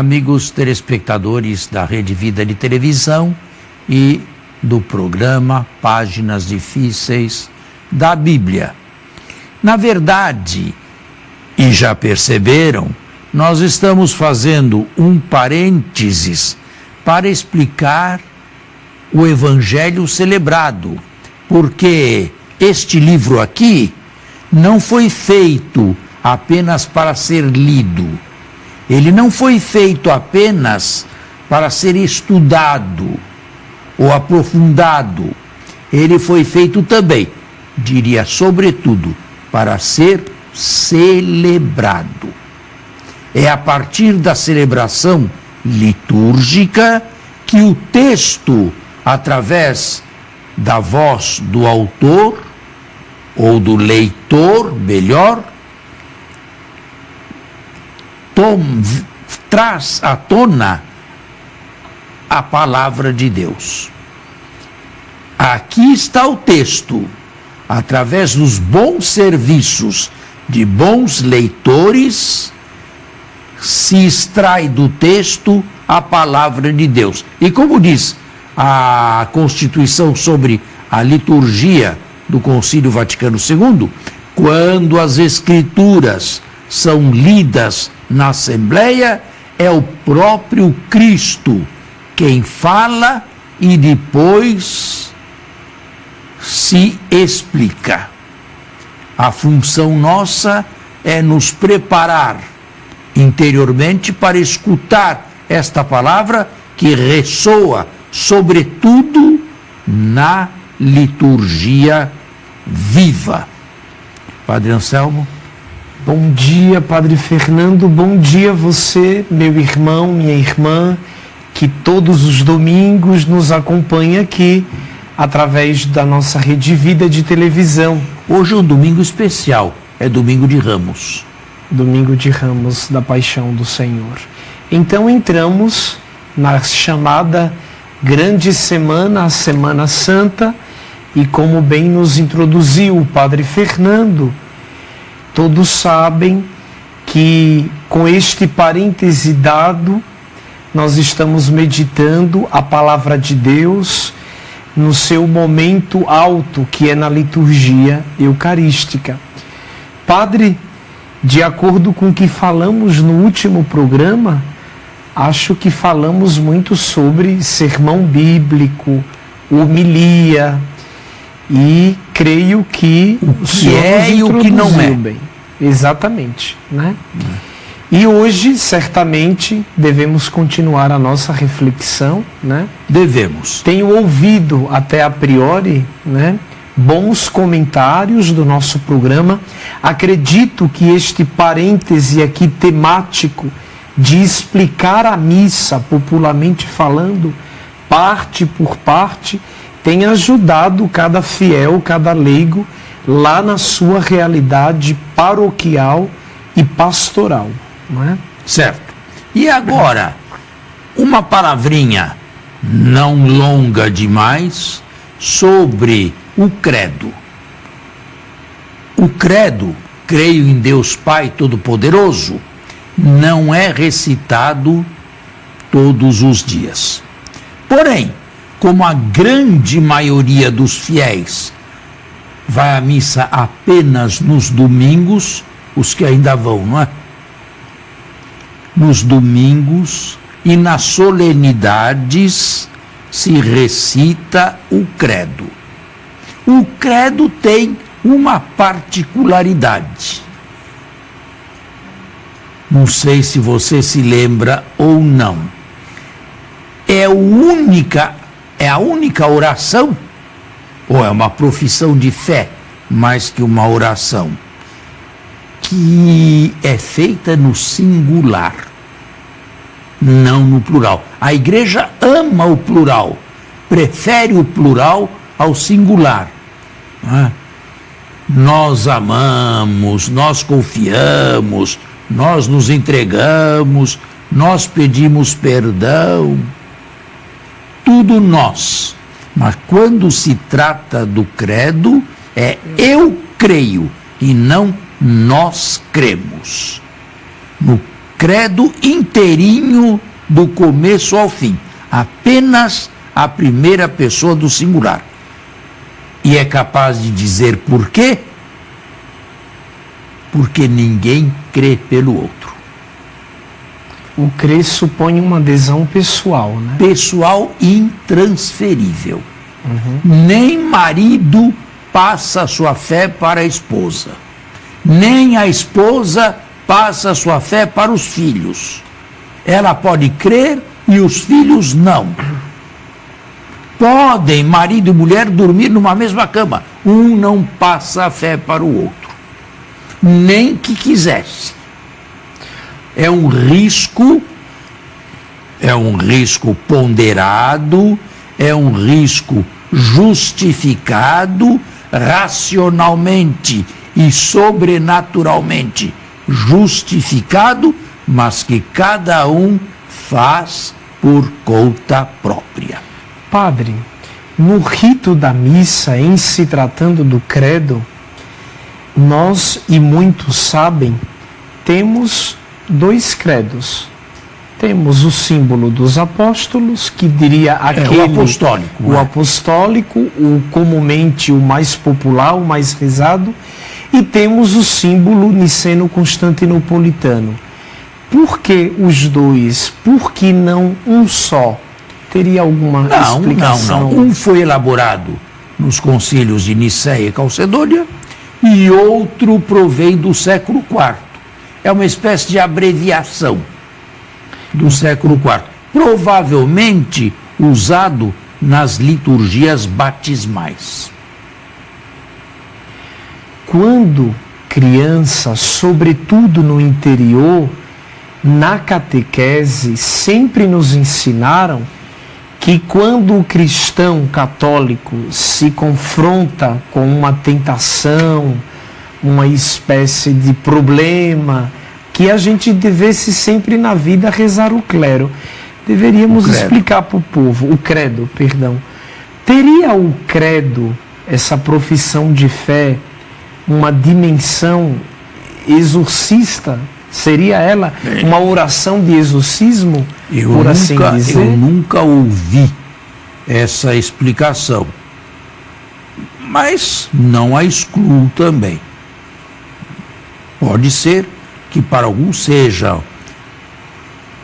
amigos telespectadores da Rede Vida de Televisão e do programa Páginas Difíceis da Bíblia. Na verdade, e já perceberam, nós estamos fazendo um parênteses para explicar o Evangelho celebrado, porque este livro aqui não foi feito apenas para ser lido. Ele não foi feito apenas para ser estudado ou aprofundado. Ele foi feito também, diria sobretudo, para ser celebrado. É a partir da celebração litúrgica que o texto, através da voz do autor, ou do leitor, melhor, traz à tona a palavra de Deus. Aqui está o texto, através dos bons serviços de bons leitores, se extrai do texto a palavra de Deus. E como diz a Constituição sobre a liturgia do Concílio Vaticano II, quando as Escrituras são lidas na Assembleia, é o próprio Cristo quem fala e depois se explica. A função nossa é nos preparar interiormente para escutar esta palavra que ressoa, sobretudo, na liturgia viva. Padre Anselmo? Bom dia, Padre Fernando, bom dia você, meu irmão, minha irmã, que todos os domingos nos acompanha aqui, através da nossa Rede Vida de Televisão. Hoje é um domingo especial, é domingo de Ramos. Domingo de Ramos, da Paixão do Senhor. Então entramos na chamada Grande Semana, a Semana Santa, e como bem nos introduziu o Padre Fernando, todos sabem que com este parêntese dado, nós estamos meditando a Palavra de Deus no seu momento alto, que é na liturgia eucarística. Padre, de acordo com o que falamos no último programa, acho que falamos muito sobre sermão bíblico, homilia, e creio que o que é e o que não é. Bem. Exatamente, né? E hoje, certamente, devemos continuar a nossa reflexão, né? Devemos. Tenho ouvido, até a priori, né, bons comentários do nosso programa. Acredito que este parêntese aqui temático de explicar a missa, popularmente falando, parte por parte, tem ajudado cada fiel, cada leigo, lá na sua realidade paroquial e pastoral, não é? Certo. E agora, uma palavrinha não longa demais sobre o credo. O credo, creio em Deus Pai Todo-Poderoso, não é recitado todos os dias. Porém, como a grande maioria dos fiéis vai à missa apenas nos domingos, os que ainda vão, não é? Nos domingos e nas solenidades se recita o credo. O credo tem uma particularidade. Não sei se você se lembra ou não. É a única oração, ou é uma profissão de fé, mais que uma oração, que é feita no singular, não no plural. A igreja ama o plural, prefere o plural ao singular. Nós amamos, nós confiamos, nós nos entregamos, nós pedimos perdão, tudo nós. Mas quando se trata do credo, é eu creio e não nós cremos. No credo inteirinho do começo ao fim, apenas a primeira pessoa do singular. E é capaz de dizer por quê? Porque ninguém crê pelo outro. O crer supõe uma adesão pessoal, né? Pessoal intransferível. Nem marido passa a sua fé para a esposa, nem a esposa passa a sua fé para os filhos. Ela pode crer e os filhos não. Podem marido e mulher dormir numa mesma cama, um não passa a fé para o outro, nem que quisesse. É um risco ponderado, é um risco justificado, racionalmente e sobrenaturalmente justificado, mas que cada um faz por conta própria. Padre, no rito da missa, em se tratando do credo, nós, e muitos sabem, temos dois credos. Temos o símbolo dos apóstolos, que diria aquele... o apostólico. O apostólico, o comumente o mais popular, o mais rezado. E temos o símbolo niceno-constantinopolitano. Por que os dois? Por que não um só? Teria alguma explicação? Não. Um foi elaborado nos concílios de Nicéia e Calcedônia e outro provém do século IV. É uma espécie de abreviação do século IV, provavelmente usado nas liturgias batismais. Quando criança, sobretudo no interior, na catequese, sempre nos ensinaram que quando o cristão católico se confronta com uma tentação, uma espécie de problema, que a gente devesse sempre na vida rezar o clero. Deveríamos explicar para o povo, o credo, perdão. Teria o credo, essa profissão de fé, uma dimensão exorcista? Seria ela uma oração de exorcismo, assim dizer? Eu nunca ouvi essa explicação, mas não a excluo também. Pode ser que para alguns seja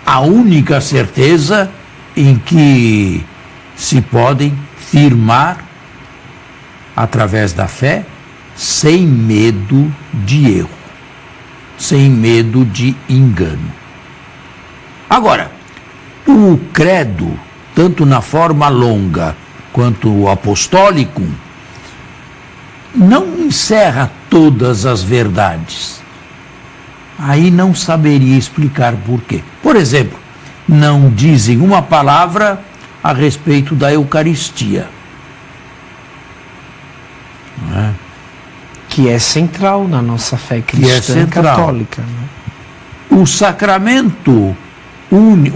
a única certeza em que se podem firmar através da fé, sem medo de erro, sem medo de engano. Agora, o credo, tanto na forma longa quanto o apostólico, não encerra todas as verdades. Aí não saberia explicar por quê. Por exemplo, não dizem uma palavra a respeito da Eucaristia. Não é? Que é central na nossa fé cristã católica. Né? O sacramento,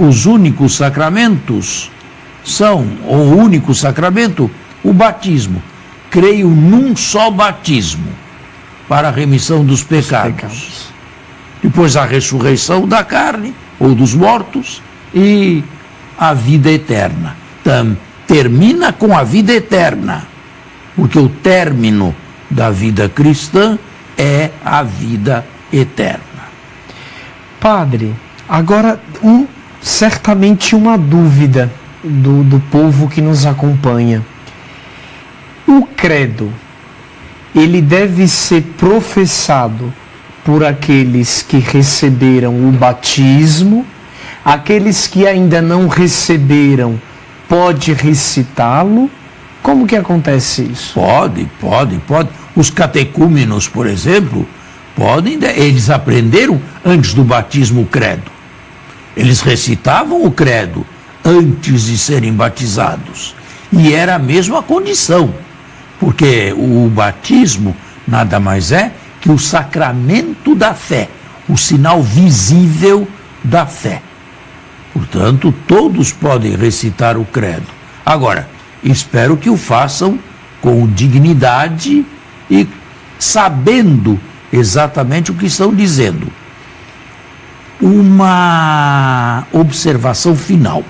os únicos sacramentos são, o único sacramento, o batismo. Creio num só batismo para a remissão dos pecados. Depois a ressurreição da carne ou dos mortos e a vida eterna. Termina com a vida eterna, porque o término da vida cristã é a vida eterna. Padre, agora certamente uma dúvida do povo que nos acompanha. O credo, ele deve ser professado por aqueles que receberam o batismo, aqueles que ainda não receberam, pode recitá-lo? Como que acontece isso? Pode. Os catecúmenos, por exemplo, eles aprenderam antes do batismo o credo. Eles recitavam o credo antes de serem batizados. E era a mesma condição, porque o batismo nada mais é que o sacramento da fé, o sinal visível da fé. Portanto, todos podem recitar o credo. Agora, espero que o façam com dignidade e sabendo exatamente o que estão dizendo. uma observação final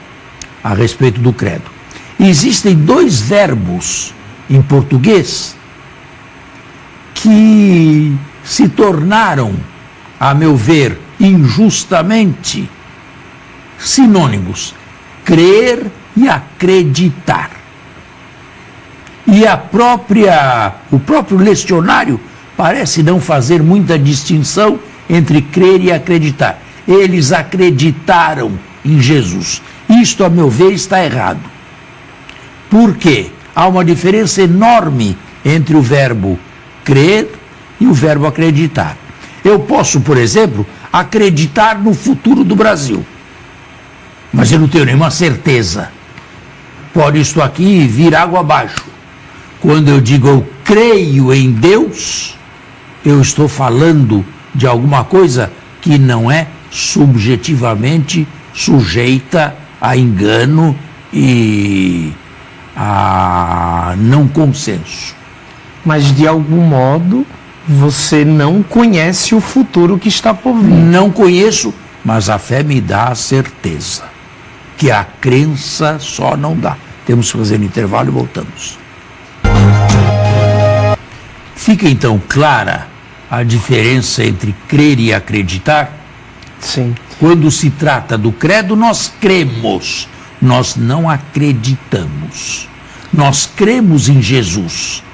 a respeito do credo. Existem dois verbos em português que se tornaram, a meu ver, injustamente sinônimos: crer e acreditar. E o próprio lecionário parece não fazer muita distinção entre crer e acreditar. Eles acreditaram em Jesus. Isto, a meu ver, está errado. Por quê? Há uma diferença enorme entre o verbo crer e o verbo acreditar. Eu posso, por exemplo, acreditar no futuro do Brasil, mas eu não tenho nenhuma certeza. Pode isto aqui vir água abaixo. Quando eu digo eu creio em Deus, eu estou falando de alguma coisa que não é subjetivamente sujeita a engano e a não consenso. Mas de algum modo você não conhece o futuro que está por vir. Não conheço, mas a fé me dá a certeza que a crença só não dá. Temos que fazer um intervalo e voltamos. Fica então clara a diferença entre crer e acreditar? Sim. Quando se trata do credo, nós cremos, nós não acreditamos. Nós cremos em Jesus.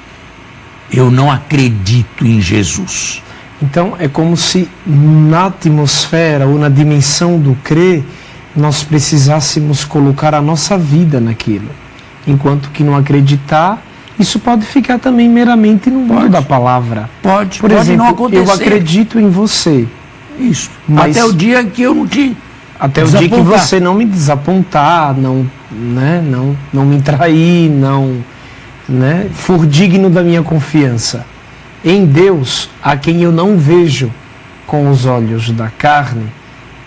Eu não acredito em Jesus. Então é como se na atmosfera ou na dimensão do crer nós precisássemos colocar a nossa vida naquilo. Enquanto que não acreditar, isso pode ficar também meramente no mundo da palavra. Pode exemplo, não acontecer. Eu acredito em você. Isso. Mas até o dia que eu não te Até o dia que você não me desapontar, não me trair, não for digno da minha confiança. Em Deus, a quem eu não vejo com os olhos da carne,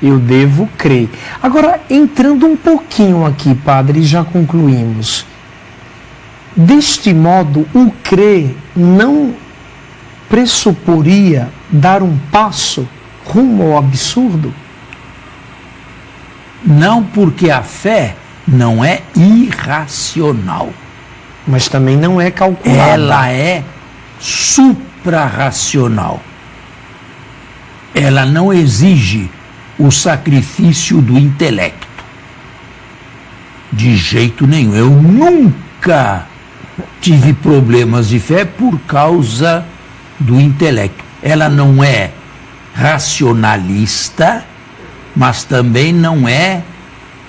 eu devo crer. Agora, entrando um pouquinho aqui, padre, e já concluímos. Deste modo, o crer não pressuporia dar um passo rumo ao absurdo? Não, porque a fé não é irracional. Mas também não é calculada. Ela é suprarracional. Ela não exige o sacrifício do intelecto. De jeito nenhum. Eu nunca tive problemas de fé por causa do intelecto. Ela não é racionalista, mas também não é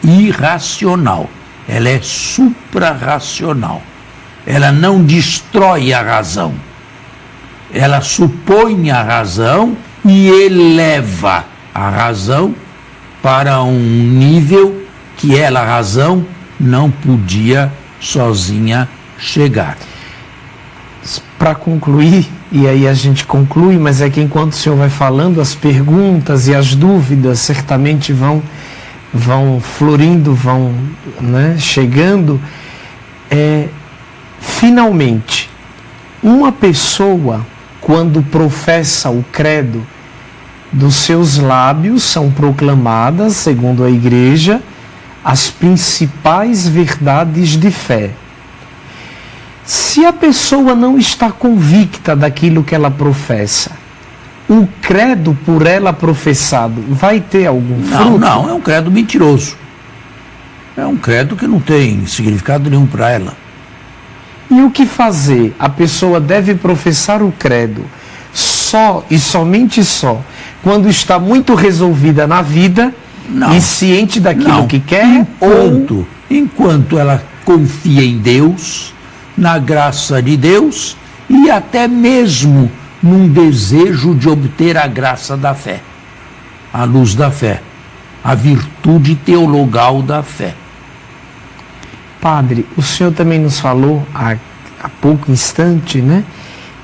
irracional. Ela é suprarracional. Ela não destrói a razão. Ela supõe a razão e eleva a razão para um nível que ela, a razão, não podia sozinha chegar. Para concluir, e aí a gente conclui, mas é que enquanto o senhor vai falando, as perguntas e as dúvidas certamente vão florindo, vão chegando. Finalmente, uma pessoa, quando professa o credo, dos seus lábios são proclamadas, segundo a Igreja, as principais verdades de fé. Se a pessoa não está convicta daquilo que ela professa, o credo por ela professado vai ter algum fruto? Não, é um credo mentiroso. É um credo que não tem significado nenhum para ela. E o que fazer? A pessoa deve professar o credo só e somente só quando está muito resolvida na vida e ciente daquilo que quer? Enquanto ela confia em Deus, na graça de Deus e até mesmo num desejo de obter a graça da fé, a luz da fé, a virtude teologal da fé. Padre, o senhor também nos falou há pouco instante,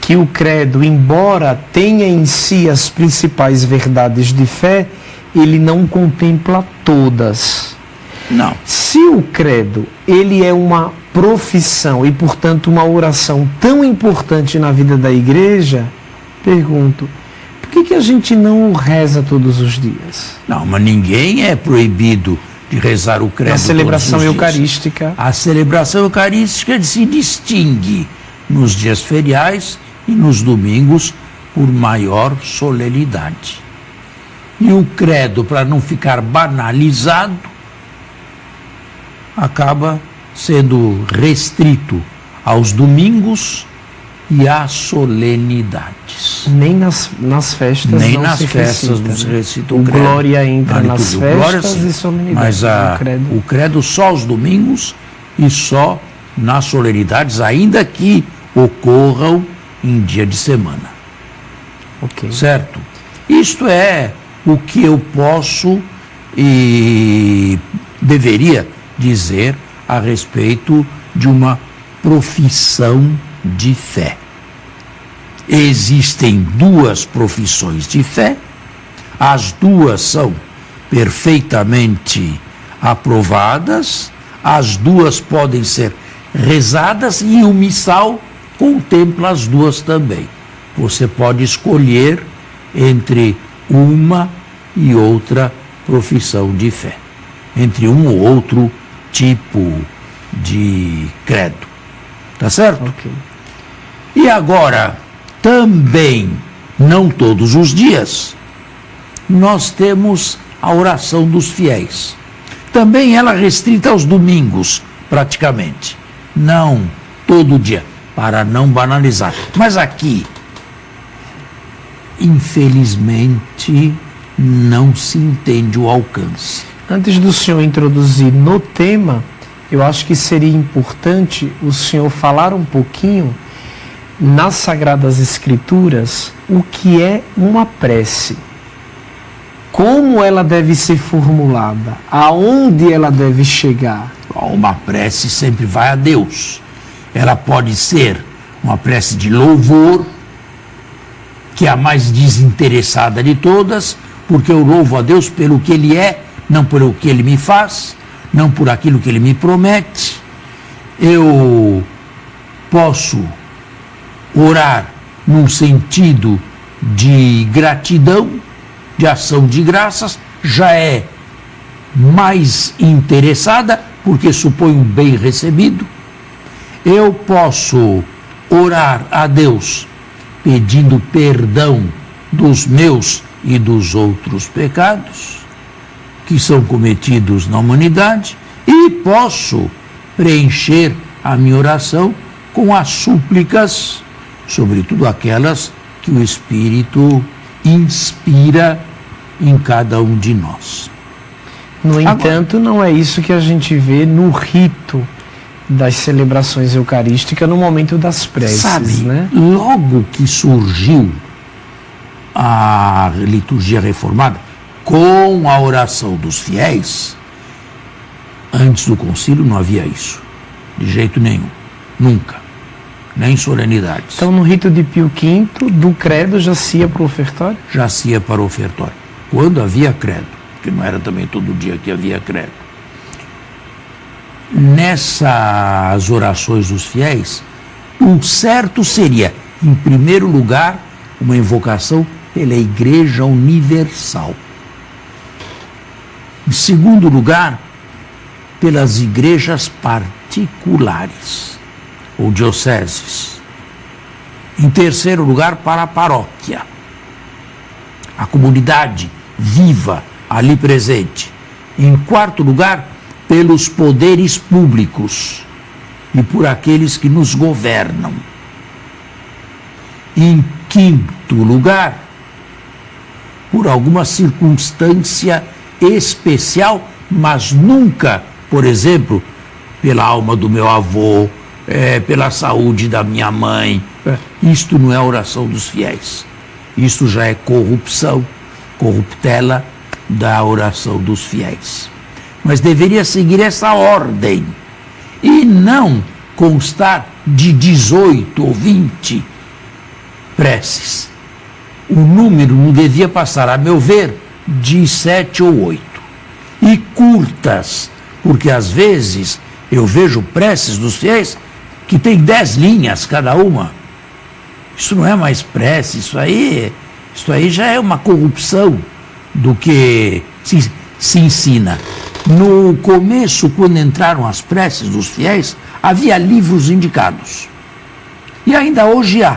que o credo, embora tenha em si as principais verdades de fé, ele não contempla todas. Não. Se o credo, ele é uma profissão e, portanto, uma oração tão importante na vida da Igreja, pergunto, por que a gente não reza todos os dias? Não, mas ninguém é proibido de rezar o credo. Na celebração todos os dias. eucarística. A celebração eucarística se distingue nos dias feriais e nos domingos por maior solenidade. E o credo, para não ficar banalizado, acaba sendo restrito aos domingos e às solenidades. Nem nas festas Nem não nas se festas recita, não se né? recita o o credo. glória entra Na nas liturgia, o glória, festas sim. e solenidades. Mas o credo só aos domingos e só nas solenidades, ainda que ocorram em dia de semana. Ok. Certo? Isto é o que eu posso e deveria dizer a respeito de uma profissão de fé. Existem duas profissões de fé, as duas são perfeitamente aprovadas, as duas podem ser rezadas e o missal contempla as duas também. Você pode escolher entre uma e outra profissão de fé, entre um ou outro tipo de credo. Tá certo? Ok. E agora, também, não todos os dias, nós temos a oração dos fiéis. Também ela restrita aos domingos, praticamente. Não todo dia, para não banalizar. Mas aqui, infelizmente, não se entende o alcance. Antes do senhor introduzir no tema, eu acho que seria importante o senhor falar um pouquinho nas Sagradas Escrituras o que é uma prece. Como ela deve ser formulada, aonde ela deve chegar. Uma prece sempre vai a Deus. Ela pode ser uma prece de louvor, que é a mais desinteressada de todas, porque eu louvo a Deus pelo que Ele é, não pelo que Ele me faz, não por aquilo que Ele me promete. Eu posso orar num sentido de gratidão, de ação de graças, já é mais interessada, porque suponho bem recebido. Eu posso orar a Deus pedindo perdão dos meus e dos outros pecados que são cometidos na humanidade, e posso preencher a minha oração com as súplicas, sobretudo aquelas que o Espírito inspira em cada um de nós. No entanto, não é isso que a gente vê no rito das celebrações eucarísticas no momento das preces, Sabe, né? logo que surgiu a liturgia reformada, com a oração dos fiéis, antes do concílio não havia isso, de jeito nenhum, nunca, nem solenidades. Então, no rito de Pio V, do credo já se ia para o ofertório? Já se ia para o ofertório, quando havia credo, porque não era também todo dia que havia credo. Nessas orações dos fiéis, o certo seria, em primeiro lugar, uma invocação pela Igreja Universal. Em segundo lugar, pelas igrejas particulares ou dioceses. Em terceiro lugar, para a paróquia, a comunidade viva ali presente. Em quarto lugar, pelos poderes públicos e por aqueles que nos governam. Em quinto lugar, por alguma circunstância especial, mas nunca, por exemplo, pela alma do meu avô, pela saúde da minha mãe. Isto não é a oração dos fiéis. Isto já é corrupção, corruptela da oração dos fiéis. Mas deveria seguir essa ordem e não constar de 18 ou 20 preces. O número não devia passar, a meu ver, de 7 ou 8. E curtas, porque às vezes eu vejo preces dos fiéis que tem 10 linhas cada uma. Isso não é mais prece, isso aí Isto aí já é uma corrupção do que se ensina. No começo, quando entraram as preces dos fiéis, havia livros indicados. E ainda hoje há.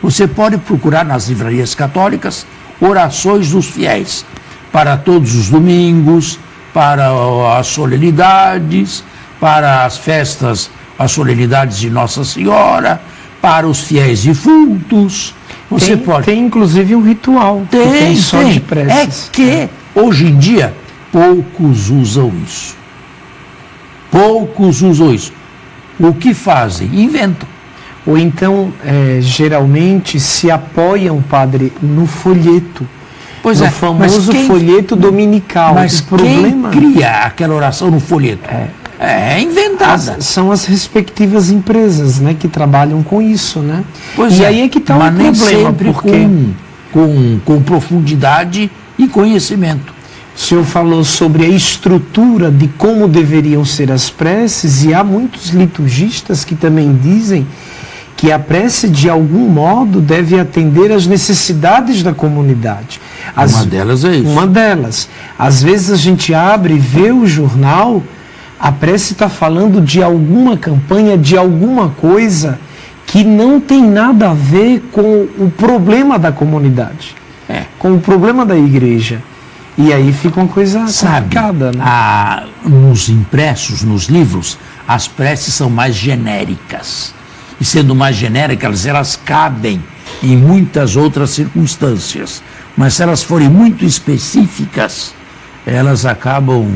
Você pode procurar nas livrarias católicas orações dos fiéis para todos os domingos, para as solenidades, para as festas, as solenidades de Nossa Senhora, para os fiéis defuntos. Você pode. Tem inclusive um ritual. Tem só de preces. É que hoje em dia poucos usam isso. Poucos usam isso. O que fazem? Inventam. Ou então, geralmente, se apoiam, padre, no folheto. Pois no famoso folheto dominical. Mas quem cria aquela oração no folheto? É inventada. São as respectivas empresas, né, que trabalham com isso, né? Pois aí é que está o problema. Sempre porque... com profundidade e conhecimento. O senhor falou sobre a estrutura de como deveriam ser as preces, e há muitos liturgistas que também dizem que a prece, de algum modo, deve atender às necessidades da comunidade. Uma delas é isso. Uma delas. Às vezes a gente abre e vê o jornal, a prece está falando de alguma campanha, de alguma coisa que não tem nada a ver com o problema da comunidade, com o problema da igreja. E aí fica uma coisa complicada, né? Nos impressos, nos livros, as preces são mais genéricas. E sendo mais genéricas, elas cabem em muitas outras circunstâncias. Mas se elas forem muito específicas, elas acabam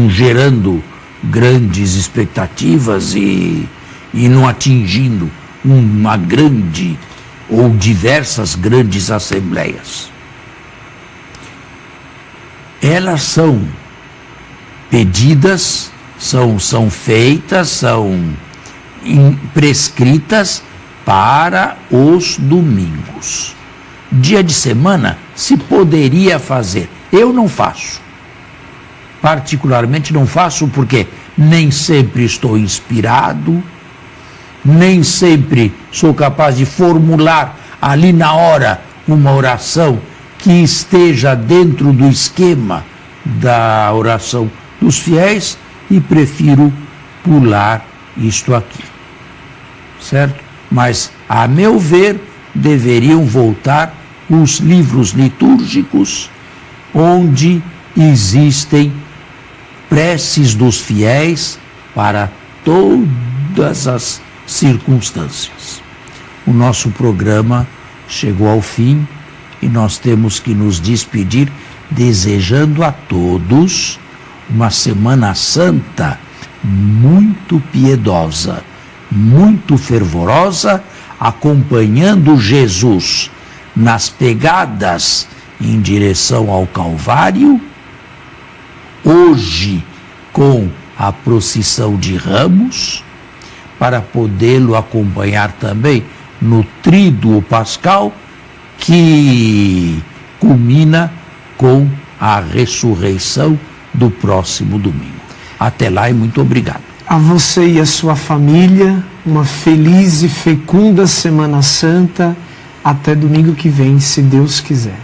gerando grandes expectativas e não atingindo uma grande ou diversas grandes assembleias. Elas são pedidas, são feitas, são prescritas para os domingos. Dia de semana se poderia fazer. Eu não faço. Particularmente não faço porque nem sempre estou inspirado, nem sempre sou capaz de formular ali na hora uma oração que esteja dentro do esquema da oração dos fiéis, e prefiro pular isto aqui. Certo? Mas, a meu ver, deveriam voltar os livros litúrgicos onde existem preces dos fiéis para todas as circunstâncias. O nosso programa chegou ao fim e nós temos que nos despedir desejando a todos uma Semana Santa muito piedosa, muito fervorosa, acompanhando Jesus nas pegadas em direção ao Calvário, hoje com a procissão de Ramos, para podê-lo acompanhar também no Tríduo Pascal, que culmina com a ressurreição do próximo domingo. Até lá e muito obrigado. A você e a sua família, uma feliz e fecunda Semana Santa. Até domingo que vem, se Deus quiser.